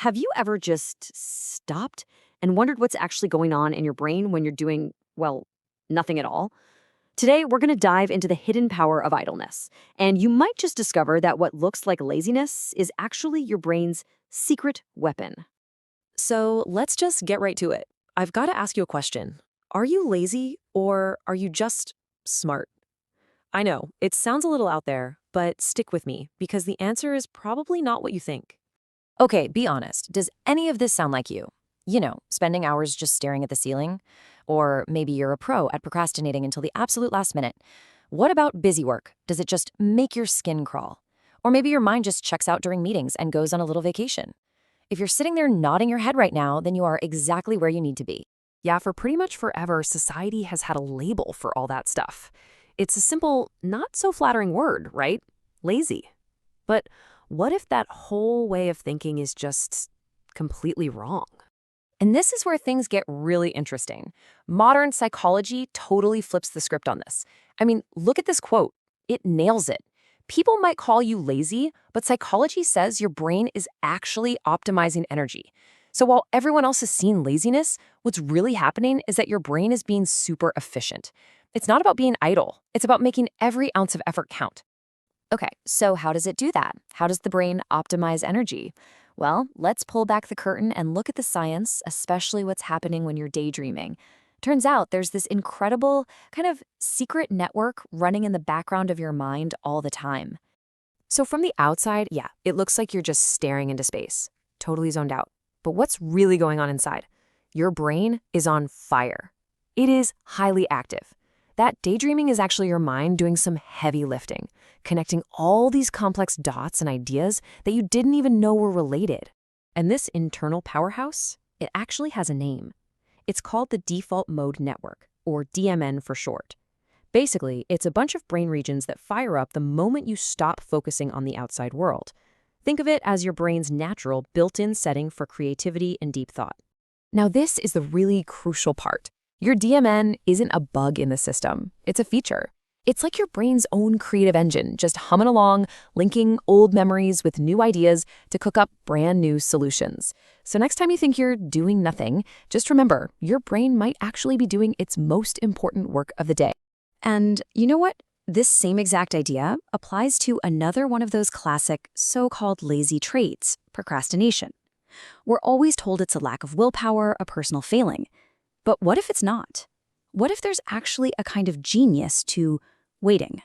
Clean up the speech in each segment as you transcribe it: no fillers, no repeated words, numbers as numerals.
Have you ever just stopped and wondered what's actually going on in your brain when you're doing, well, nothing at all? Today, we're going to dive into the hidden power of idleness. And you might just discover that what looks like laziness is actually your brain's secret weapon. So let's just get right to it. I've got to ask you a question. Are you lazy or are you just smart? I know, it sounds a little out there, but stick with me because the answer is probably not what you think. Okay, be honest. Does any of this sound like you? You know, spending hours just staring at the ceiling? Or maybe you're a pro at procrastinating until the absolute last minute. What about busy work? Does it just make your skin crawl? Or maybe your mind just checks out during meetings and goes on a little vacation. If you're sitting there nodding your head right now, then you are exactly where you need to be. Yeah, for pretty much forever, society has had a label for all that stuff. It's a simple, not so flattering word, right? Lazy. But what if that whole way of thinking is just completely wrong? And this is where things get really interesting. Modern psychology totally flips the script on this. I mean, look at this quote. It nails it. People might call you lazy, but psychology says your brain is actually optimizing energy. So while everyone else has seen laziness, what's really happening is that your brain is being super efficient. It's not about being idle. It's about making every ounce of effort count. Okay, so how does it do that? How does the brain optimize energy? Well, let's pull back the curtain and look at the science, especially what's happening when you're daydreaming. Turns out there's this incredible kind of secret network running in the background of your mind all the time. So from the outside, yeah, it looks like you're just staring into space, totally zoned out. But what's really going on inside? Your brain is on fire. It is highly active. That daydreaming is actually your mind doing some heavy lifting, connecting all these complex dots and ideas that you didn't even know were related. And this internal powerhouse, it actually has a name. It's called the default mode network, or DMN for short. Basically, it's a bunch of brain regions that fire up the moment you stop focusing on the outside world. Think of it as your brain's natural built-in setting for creativity and deep thought. Now, this is the really crucial part. Your DMN isn't a bug in the system. It's a feature. It's like your brain's own creative engine, just humming along, linking old memories with new ideas to cook up brand new solutions. So next time you think you're doing nothing, just remember, your brain might actually be doing its most important work of the day. And you know what? This same exact idea applies to another one of those classic so-called lazy traits, procrastination. We're always told it's a lack of willpower, a personal failing. But what if it's not? What if there's actually a kind of genius to waiting?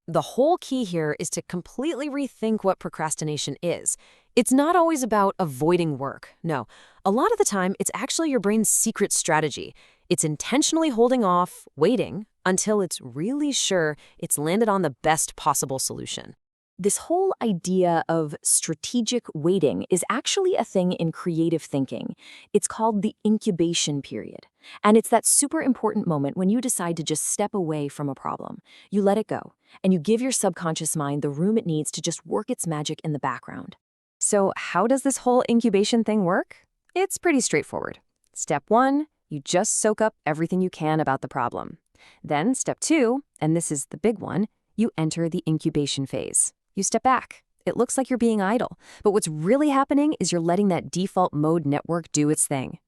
The whole key here is to completely rethink what procrastination is. It's not always about avoiding work. No, a lot of the time, it's actually your brain's secret strategy. It's intentionally holding off, waiting, until it's really sure it's landed on the best possible solution. This whole idea of strategic waiting is actually a thing in creative thinking. It's called the incubation period. And it's that super important moment when you decide to just step away from a problem. You let it go, and you give your subconscious mind the room it needs to just work its magic in the background. So how does this whole incubation thing work? It's pretty straightforward. Step 1, you just soak up everything you can about the problem. Then step 2, and this is the big one, you enter the incubation phase. You step back. It looks like you're being idle, but what's really happening is you're letting that default mode network do its thing.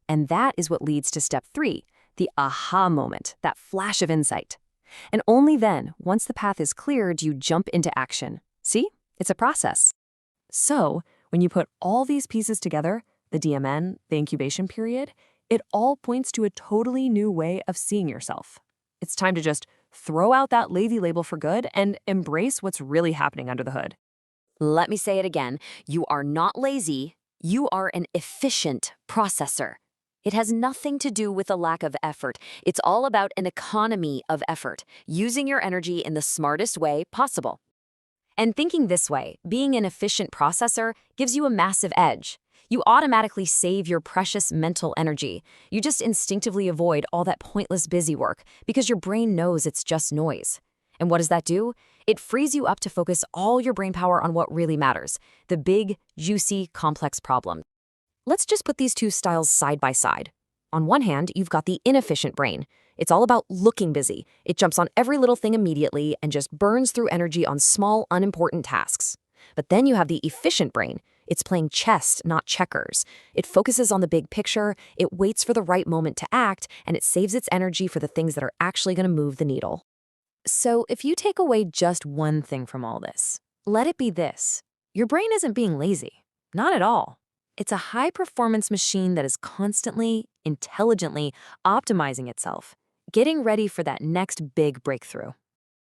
And that is what leads to step 3, the aha moment, that flash of insight. And only then, once the path is clear, do you jump into action. See? It's a process. So, when you put all these pieces together, the DMN, the incubation period, it all points to a totally new way of seeing yourself. It's time to just throw out that lazy label for good and embrace what's really happening under the hood. Let me say it again. You are not lazy. You are an efficient processor. It has nothing to do with a lack of effort. It's all about an economy of effort, using your energy in the smartest way possible. And thinking this way, being an efficient processor gives you a massive edge. You automatically save your precious mental energy. You just instinctively avoid all that pointless busy work because your brain knows it's just noise. And what does that do? It frees you up to focus all your brain power on what really matters, the big, juicy, complex problem. Let's just put these two styles side by side. On one hand, you've got the inefficient brain. It's all about looking busy. It jumps on every little thing immediately and just burns through energy on small, unimportant tasks. But then you have the efficient brain. It's playing chess, not checkers. It focuses on the big picture, it waits for the right moment to act, and it saves its energy for the things that are actually going to move the needle. So if you take away just one thing from all this, let it be this. Your brain isn't being lazy. Not at all. It's a high-performance machine that is constantly, intelligently optimizing itself, getting ready for that next big breakthrough.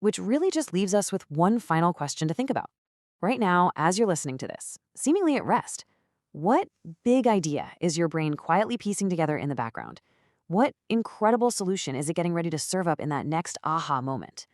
Which really just leaves us with one final question to think about. Right now, as you're listening to this, seemingly at rest, what big idea is your brain quietly piecing together in the background? What incredible solution is it getting ready to serve up in that next aha moment?